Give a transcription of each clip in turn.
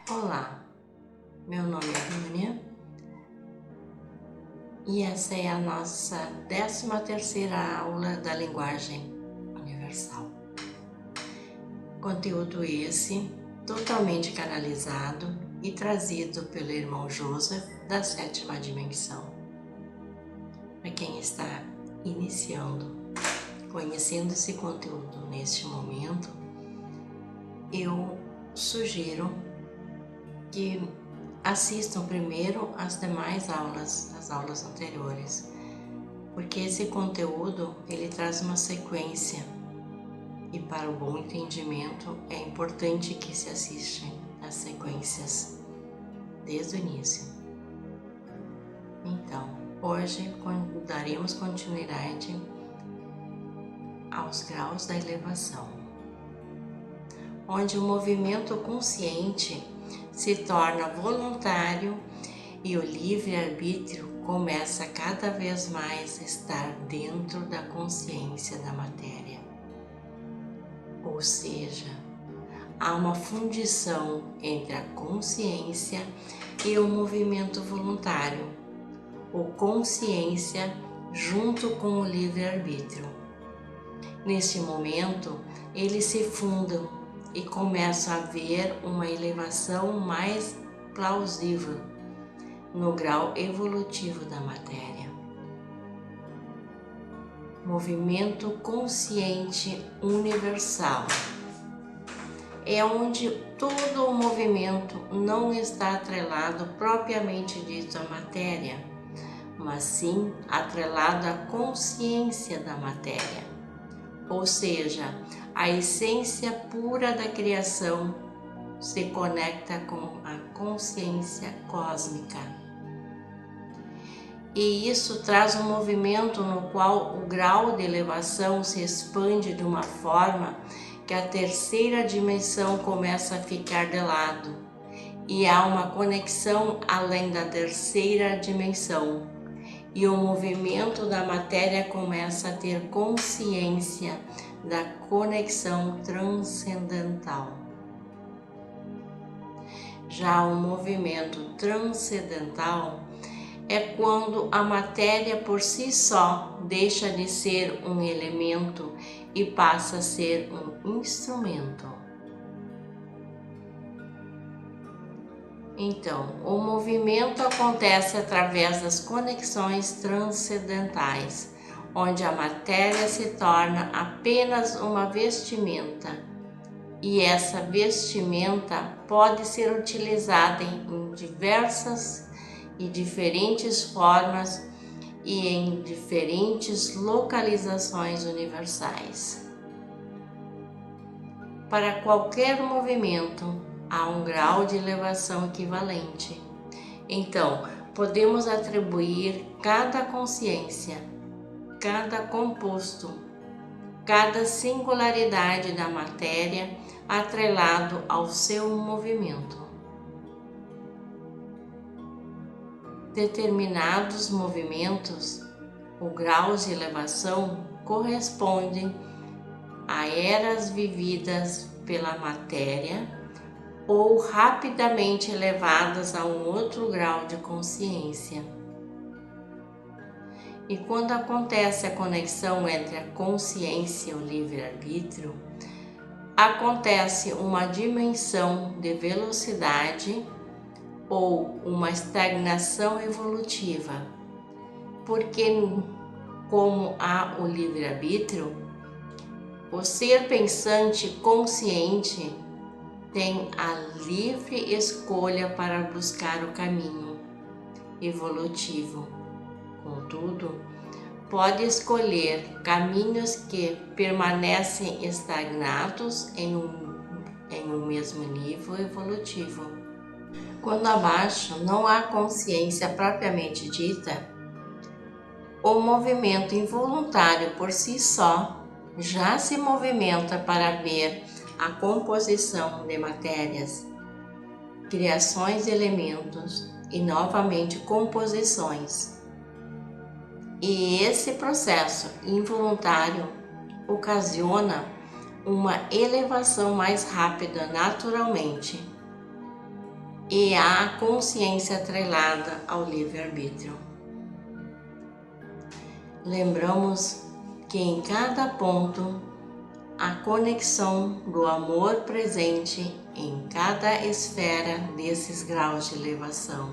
Olá, meu nome é Vânia e essa é a nossa 13ª aula da linguagem universal. Conteúdo esse totalmente canalizado e trazido pelo irmão Joseph da 7ª dimensão. Para quem está iniciando, conhecendo esse conteúdo neste momento, eu sugiro que assistam primeiro as demais aulas, as aulas anteriores, porque esse conteúdo ele traz uma sequência e para o bom entendimento é importante que se assistam as sequências desde o início. Então, hoje daremos continuidade aos graus da elevação, onde o movimento consciente se torna voluntário e o livre-arbítrio começa cada vez mais a estar dentro da consciência da matéria. Ou seja, há uma fundição entre a consciência e o movimento voluntário, ou consciência junto com o livre-arbítrio. Neste momento, eles se fundam e começa a haver uma elevação mais plausível no grau evolutivo da matéria. Movimento consciente universal é onde todo o movimento não está atrelado propriamente dito à matéria, mas sim atrelado à consciência da matéria, ou seja, a essência pura da criação se conecta com a consciência cósmica. E isso traz um movimento no qual o grau de elevação se expande de uma forma que a terceira dimensão começa a ficar de lado. E há uma conexão além da terceira dimensão. E o movimento da matéria começa a ter consciência da conexão transcendental. Já o movimento transcendental é quando a matéria por si só deixa de ser um elemento e passa a ser um instrumento. Então, o movimento acontece através das conexões transcendentais, onde a matéria se torna apenas uma vestimenta, e essa vestimenta pode ser utilizada em diversas e diferentes formas e em diferentes localizações universais. Para qualquer movimento, há um grau de elevação equivalente. Então, podemos atribuir cada consciência, cada composto, cada singularidade da matéria atrelado ao seu movimento. Determinados movimentos, o grau de elevação correspondem a eras vividas pela matéria ou rapidamente elevadas a um outro grau de consciência. E quando acontece a conexão entre a consciência e o livre-arbítrio, acontece uma dimensão de velocidade ou uma estagnação evolutiva, porque como há o livre-arbítrio, o ser pensante consciente tem a livre escolha para buscar o caminho evolutivo. Contudo, pode escolher caminhos que permanecem estagnados em um mesmo nível evolutivo. Quando abaixo não há consciência propriamente dita, o movimento involuntário por si só já se movimenta para ver a composição de matérias, criações de elementos e novamente composições. E esse processo involuntário ocasiona uma elevação mais rápida naturalmente. e a consciência atrelada ao livre-arbítrio. Lembramos que em cada ponto a conexão do amor presente em cada esfera desses graus de elevação.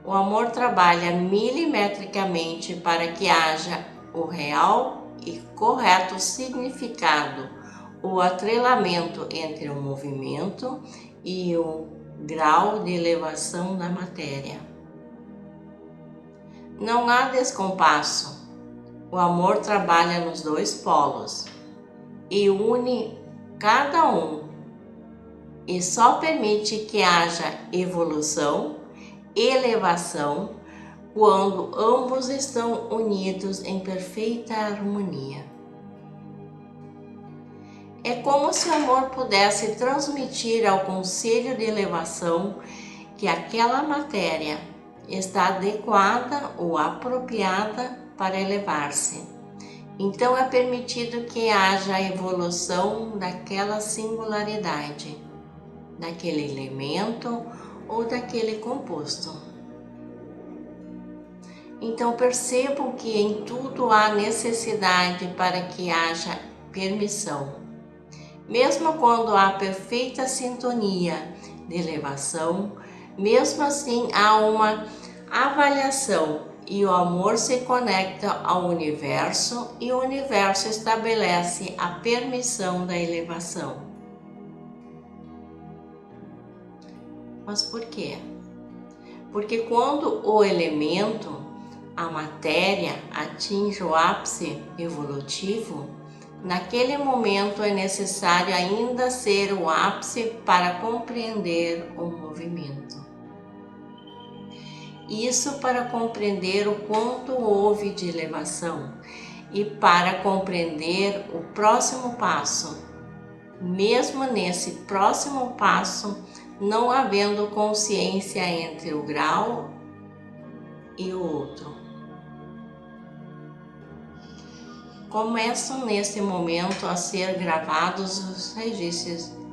O amor trabalha milimetricamente para que haja o real e correto significado, o atrelamento entre o movimento e o grau de elevação da matéria. Não há descompasso. O amor trabalha nos dois polos e une cada um, e só permite que haja evolução, elevação, quando ambos estão unidos em perfeita harmonia. É como se o amor pudesse transmitir ao conselho de elevação que aquela matéria está adequada ou apropriada para elevar-se. Então é permitido que haja a evolução daquela singularidade, daquele elemento ou daquele composto. Então percebam que em tudo há necessidade para que haja permissão. Mesmo quando há perfeita sintonia de elevação, mesmo assim há uma avaliação e o amor se conecta ao universo e o universo estabelece a permissão da elevação. Mas por quê? Porque quando o elemento, a matéria, atinge o ápice evolutivo, naquele momento é necessário ainda ser o ápice para compreender o movimento. Isso para compreender o quanto houve de elevação e para compreender o próximo passo. Mesmo nesse próximo passo, não havendo consciência entre o grau e o outro. Começam nesse momento a ser gravados os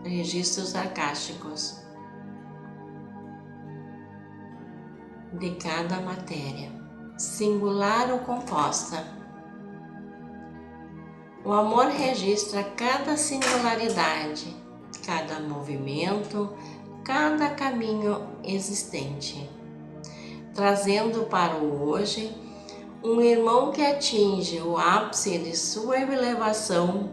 registros arcásticos de cada matéria, singular ou composta. O amor registra cada singularidade, cada movimento, cada caminho existente, trazendo para o hoje um irmão que atinge o ápice de sua elevação.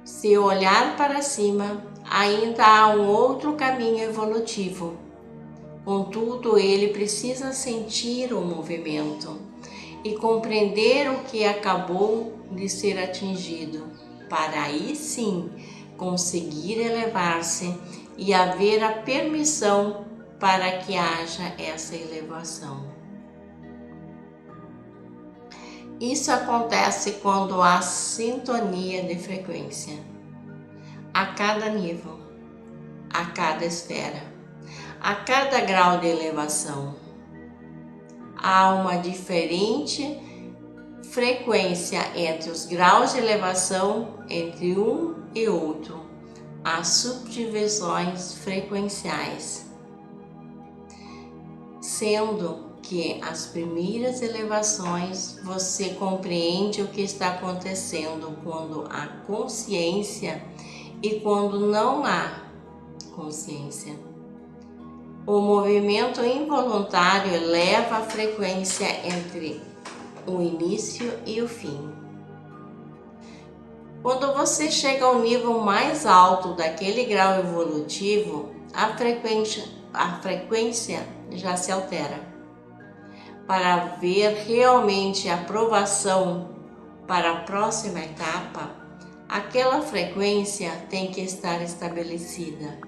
Se olhar para cima, ainda há um outro caminho evolutivo. Contudo, ele precisa sentir o movimento e compreender o que acabou de ser atingido, para aí sim conseguir elevar-se e haver a permissão para que haja essa elevação. Isso acontece quando há sintonia de frequência, a cada nível, a cada esfera. A cada grau de elevação, há uma diferente frequência entre os graus de elevação entre um e outro. Há subdivisões frequenciais, sendo que as primeiras elevações você compreende o que está acontecendo quando há consciência e quando não há consciência. O movimento involuntário eleva a frequência entre o início e o fim. Quando você chega ao nível mais alto daquele grau evolutivo, a frequência já se altera. Para ver realmente a aprovação para a próxima etapa, aquela frequência tem que estar estabelecida,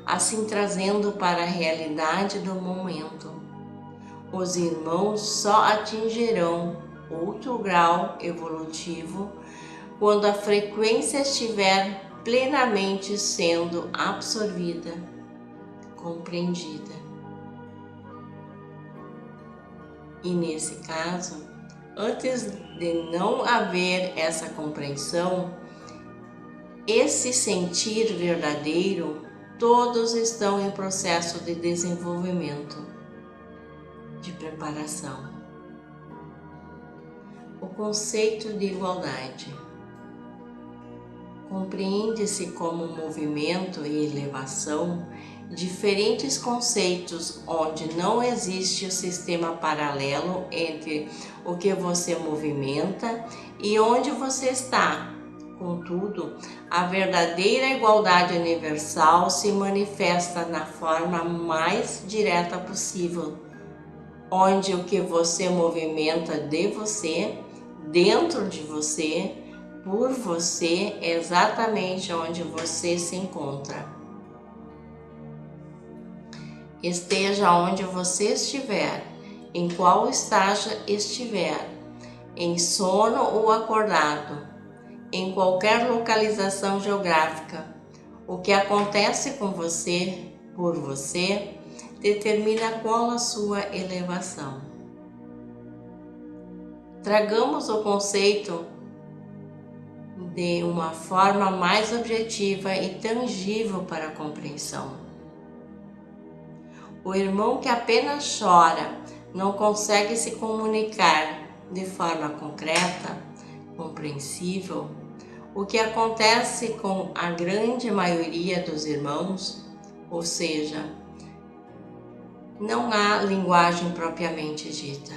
assim trazendo para a realidade do momento. Os irmãos só atingirão outro grau evolutivo quando a frequência estiver plenamente sendo absorvida, compreendida. E nesse caso, antes de não haver essa compreensão, esse sentir verdadeiro todos estão em processo de desenvolvimento, de preparação. O conceito de igualdade compreende-se como movimento e elevação, diferentes conceitos onde não existe o sistema paralelo entre o que você movimenta e onde você está. Contudo, a verdadeira igualdade universal se manifesta na forma mais direta possível, onde o que você movimenta de você, dentro de você, por você, é exatamente onde você se encontra. Esteja onde você estiver, em qual estágio estiver, em sono ou acordado, em qualquer localização geográfica, o que acontece com você, por você, determina qual a sua elevação. Tragamos o conceito de uma forma mais objetiva e tangível para a compreensão. O irmão que apenas chora não consegue se comunicar de forma concreta, compreensível. O que acontece com a grande maioria dos irmãos, ou seja, não há linguagem propriamente dita.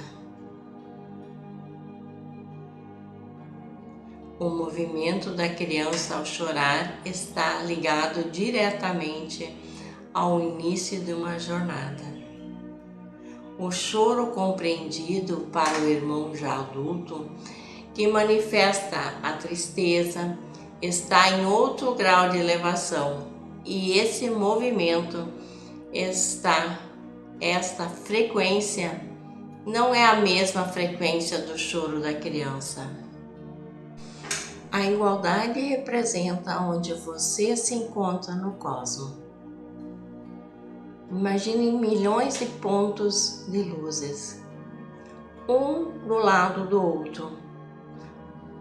O movimento da criança ao chorar está ligado diretamente ao início de uma jornada. O choro compreendido para o irmão já adulto, que manifesta a tristeza, está em outro grau de elevação, e esse movimento esta frequência não é a mesma frequência do choro da criança. A igualdade representa onde você se encontra no cosmos. Imagine milhões de pontos de luzes, um do lado do outro,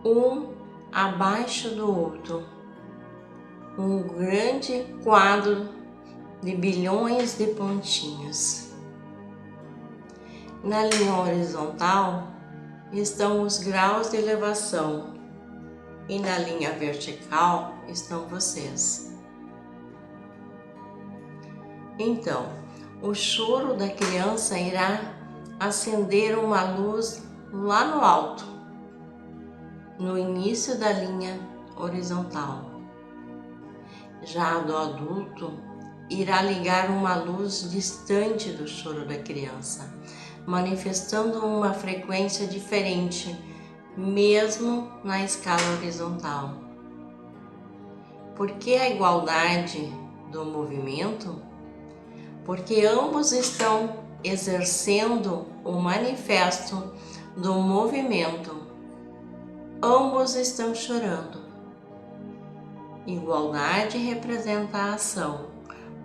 um abaixo do outro, um grande quadro de bilhões de pontinhos. Na linha horizontal estão os graus de elevação e na linha vertical estão vocês. Então, o choro da criança irá acender uma luz lá no alto, no início da linha horizontal. Já a do adulto irá ligar uma luz distante do choro da criança, manifestando uma frequência diferente, mesmo na escala horizontal. Por que a igualdade do movimento? Porque ambos estão exercendo o manifesto do movimento. Ambos estão chorando. Igualdade representa a ação,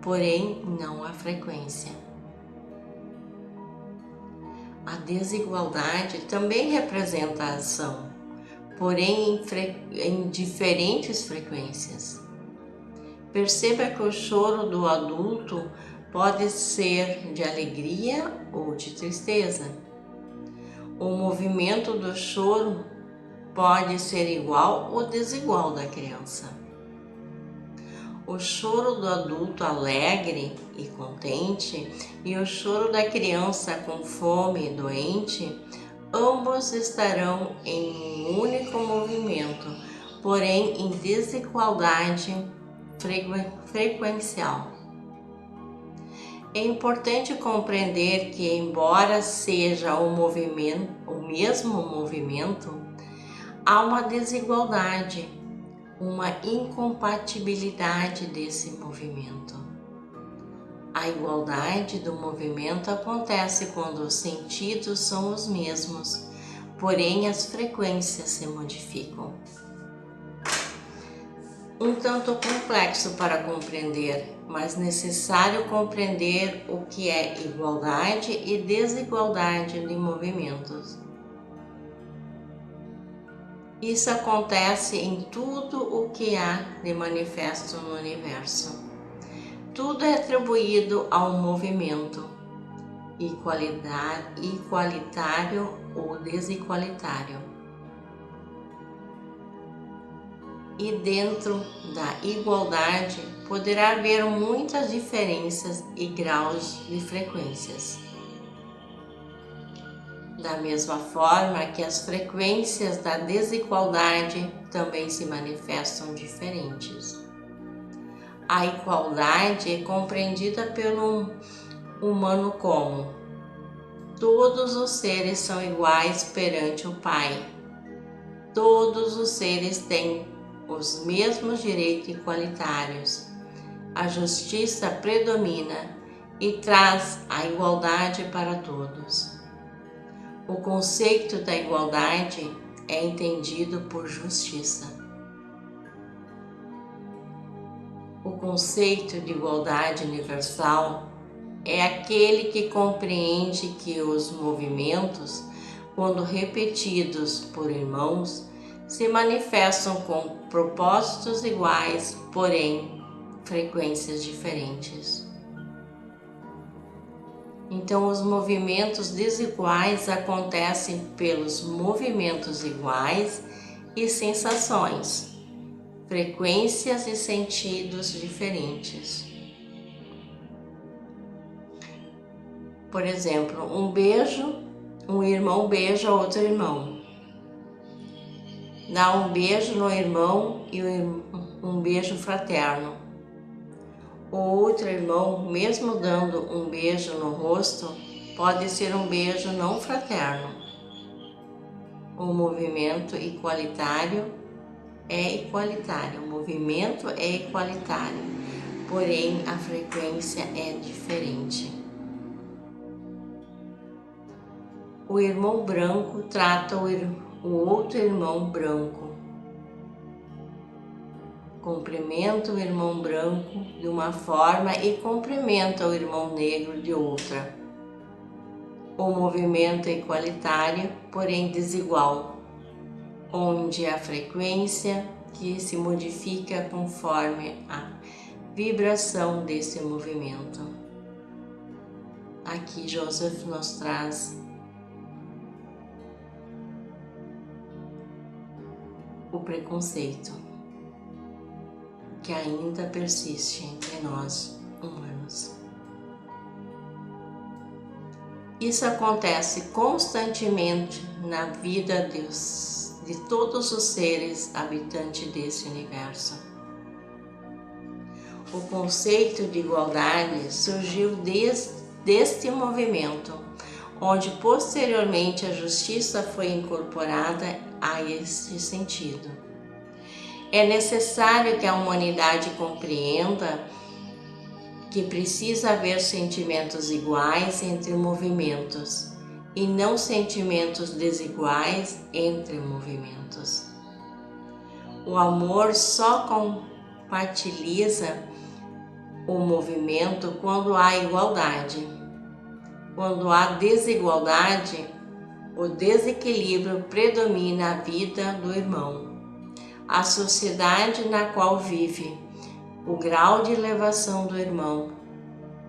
porém não a frequência. A desigualdade também representa a ação, porém em diferentes frequências. Perceba que o choro do adulto pode ser de alegria ou de tristeza. O movimento do choro pode ser igual ou desigual da criança. O choro do adulto alegre e contente e o choro da criança com fome e doente, ambos estarão em um único movimento, porém em desigualdade frequencial. É importante compreender que, embora seja o mesmo movimento, há uma desigualdade, uma incompatibilidade desse movimento. A igualdade do movimento acontece quando os sentidos são os mesmos, porém as frequências se modificam. Um tanto complexo para compreender, mas necessário compreender o que é igualdade e desigualdade de movimentos. Isso acontece em tudo o que há de manifesto no universo. tudo é atribuído ao movimento igualitário ou desigualitário. E dentro da igualdade poderá haver muitas diferenças e graus de frequências. Da mesma forma que as frequências da desigualdade também se manifestam diferentes. A igualdade é compreendida pelo humano como: todos os seres são iguais perante o Pai. Todos os seres têm os mesmos direitos igualitários. A justiça predomina e traz a igualdade para todos. O conceito da igualdade é entendido por justiça. O conceito de igualdade universal é aquele que compreende que os movimentos, quando repetidos por irmãos, se manifestam com propósitos iguais, porém frequências diferentes. Então, os movimentos desiguais acontecem pelos movimentos iguais e sensações, frequências e sentidos diferentes. Por exemplo, um beijo, um irmão beija outro irmão. Dá um beijo no irmão e um beijo fraterno. O outro irmão, mesmo dando um beijo no rosto, pode ser um beijo não fraterno. O movimento igualitário é igualitário, o movimento é igualitário, porém a frequência é diferente. O irmão branco trata o outro irmão branco. Cumprimenta o irmão branco de uma forma e cumprimenta o irmão negro de outra. O movimento é igualitário, porém desigual, onde a frequência que se modifica conforme a vibração desse movimento. Aqui Joseph nos traz o preconceito que ainda persiste entre nós humanos. Isso acontece constantemente na vida de todos os seres habitantes desse universo. O conceito de igualdade surgiu deste movimento, onde posteriormente a justiça foi incorporada a este sentido. É necessário que a humanidade compreenda que precisa haver sentimentos iguais entre movimentos e não sentimentos desiguais entre movimentos. O amor só compatibiliza o movimento quando há igualdade. Quando há desigualdade, o desequilíbrio predomina a vida do irmão, a sociedade na qual vive, o grau de elevação do irmão,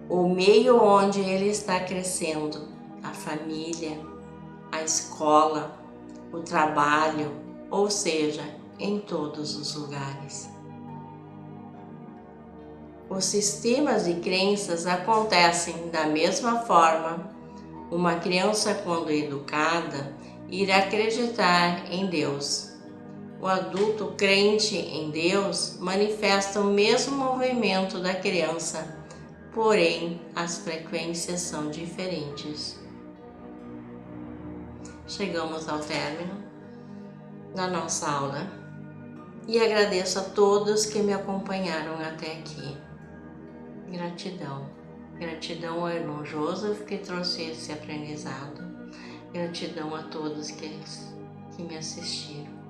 o meio onde ele está crescendo, a família, a escola, o trabalho, ou seja, em todos os lugares. Os sistemas de crenças acontecem da mesma forma. Uma criança, quando educada, irá acreditar em Deus. O adulto crente em Deus manifesta o mesmo movimento da criança, porém as frequências são diferentes. Chegamos ao término da nossa aula e agradeço a todos que me acompanharam até aqui. Gratidão. Gratidão ao irmão Joseph que trouxe esse aprendizado. Gratidão a todos que me assistiram.